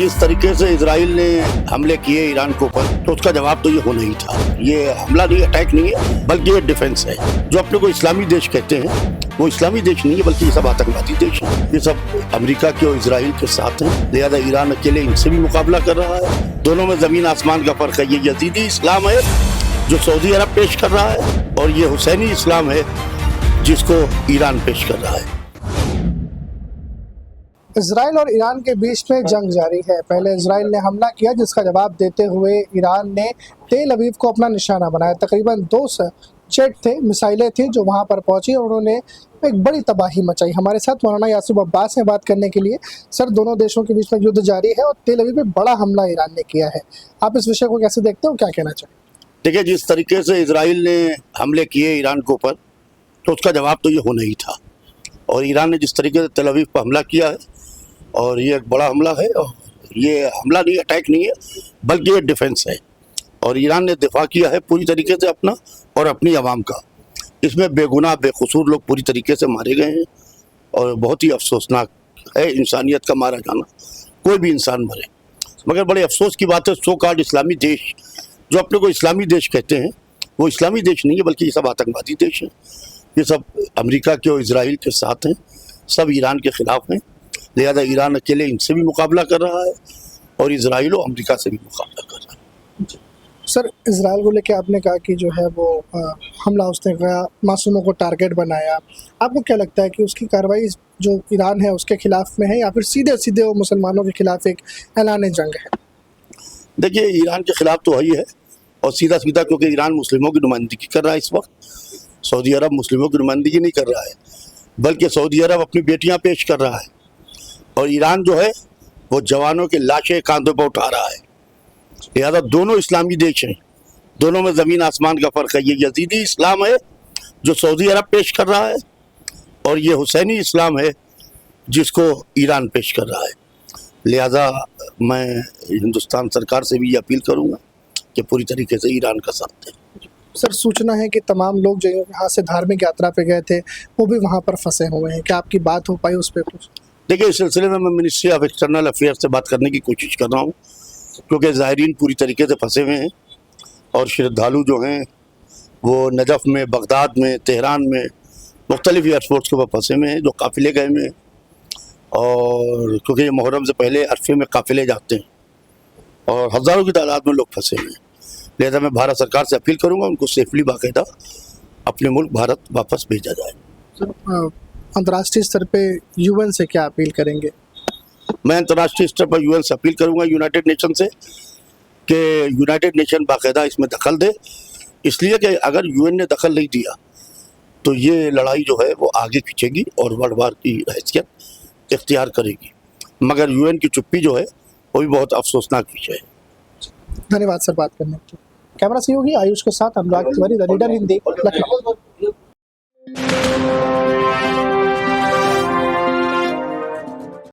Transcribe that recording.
जिस तरीके से इजराइल ने हमले किए ईरान के ऊपर, तो उसका जवाब तो ये होना ही था। ये हमला नहीं, अटैक नहीं है, बल्कि ये डिफेंस है। जो अपने को इस्लामी देश कहते हैं, वो इस्लामी देश नहीं है, बल्कि ये सब आतंकवादी देश है। ये सब अमेरिका के और इजराइल के साथ हैं। लिहाजा ईरान अकेले इनसे भी मुकाबला कर रहा है। दोनों में जमीन आसमान का फर्क है। ये यजीदी इस्लाम है जो सऊदी अरब पेश कर रहा है, और ये हुसैनी इस्लाम है जिसको ईरान पेश कर रहा है। इजराइल और ईरान के बीच में जंग जारी है। पहले इजराइल ने हमला किया, जिसका जवाब देते हुए ईरान ने तेल अवीव को अपना निशाना बनाया। तकरीबन 200 जेट थे, मिसाइलें थी जो वहां पर पहुंची और उन्होंने एक बड़ी तबाही मचाई। हमारे साथ मौलाना यासूब अब्बास हैं बात करने के लिए। सर, दोनों देशों के बीच में युद्ध जारी है और तेल अवीव में बड़ा हमला ईरान ने किया है। आप इस विषय को कैसे देखते हो, क्या कहना चाहिए? देखिए, जिस तरीके से इजराइल ने हमले किए ईरान के ऊपर, तो उसका जवाब तो ये होना ही था। और ईरान ने जिस तरीके से तेल अवीव पर हमला किया है, और ये एक बड़ा हमला है, और ये हमला नहीं, अटैक नहीं है, बल्कि ये डिफेंस है। और ईरान ने दिफा किया है पूरी तरीके से अपना और अपनी आवाम का। इसमें बेगुनाह बेकसूर लोग पूरी तरीके से मारे गए हैं, और बहुत ही अफसोसनाक है इंसानियत का मारा जाना। कोई भी इंसान मरे, मगर बड़े अफसोस की बात है, सो कॉल्ड इस्लामी देश, जो अपने को इस्लामी देश कहते हैं, वो इस्लामी देश नहीं है, बल्कि ये सब आतंकवादी देश हैं। ये सब अमेरिका के और इजराइल के साथ हैं, सब ईरान के खिलाफ हैं। लिहाजा ईरान अकेले इनसे भी मुकाबला कर रहा है, और इजराइल और अमेरिका से भी मुकाबला कर रहा है। सर, इजराइल को लेकर आपने कहा कि जो है वो हमला उसने किया, मासूमों को टारगेट बनाया। आपको क्या लगता है कि उसकी कार्रवाई जो ईरान है उसके खिलाफ में है, या फिर सीधे सीधे वो मुसलमानों के खिलाफ एक ऐलान जंग है? देखिए, ईरान के खिलाफ तो वही है, और सीधा सीधा, क्योंकि ईरान मुस्लिमों की नुमाइंदगी कर रहा है इस वक्त। सऊदी अरब मुस्लिमों की नुमाइंदगी नहीं कर रहा है, बल्कि सऊदी अरब अपनी बेटियां पेश कर रहा है, और ईरान जो है वो जवानों के लाशें कांधों पर उठा रहा है। लिहाजा दोनों इस्लामी देश हैं, दोनों में ज़मीन आसमान का फ़र्क है। ये यजीदी इस्लाम है जो सऊदी अरब पेश कर रहा है, और ये हुसैनी इस्लाम है जिसको ईरान पेश कर रहा है। लिहाजा मैं हिंदुस्तान सरकार से भी ये अपील करूँगा कि पूरी तरीके से ईरान का साथ दें। सर, सूचना है कि तमाम लोग जो यहाँ से धार्मिक यात्रा पे गए थे वो भी वहाँ पर फंसे हुए हैं। क्या आपकी बात हो पाई उस पर कुछ? देखिए, इस सिलसिले में मैं मिनिस्ट्री ऑफ एक्सटर्नल अफेयर्स से बात करने की कोशिश कर रहा हूँ, क्योंकि ज़ायरीन पूरी तरीके से फंसे हुए हैं, और श्रद्धालु जो हैं वो नजफ़ में, बगदाद में, तेहरान में मुख्तलिफ एयरपोर्ट्स के ऊपर फंसे हुए हैं, जो काफ़िले गए हुए हैं। और क्योंकि ये मुहर्रम से पहले अरफे में काफ़िले जाते हैं, और हज़ारों की तादाद में लोग फंसे हुए हैं। लिहाजा मैं भारत सरकार से अपील करूँगा उनको सेफली बाकायदा अपने मुल्क भारत वापस भेजा जाए। सर, अंतर्राष्ट्रीय स्तर पे यूएन से क्या अपील करेंगे? मैं अंतर्राष्ट्रीय स्तर पर यूएन से अपील करूंगा, यूनाइटेड नेशन से, कि यूनाइटेड नेशन बाकायदा इसमें दखल दे। इसलिए कि अगर यूएन ने दखल नहीं दिया तो ये लड़ाई जो है वो आगे खींचेगी और वर्ल्ड वार की हैसियत इख्तियार करेगी। मगर यूएन की चुप्पी जो है वो भी बहुत अफसोसनाक विषय है। धन्यवाद सर बात करने के लिए। कैमरा सहयोगी आयुष के साथ अनुराग तिवारी, द लीडर हिंदी, लखनऊ।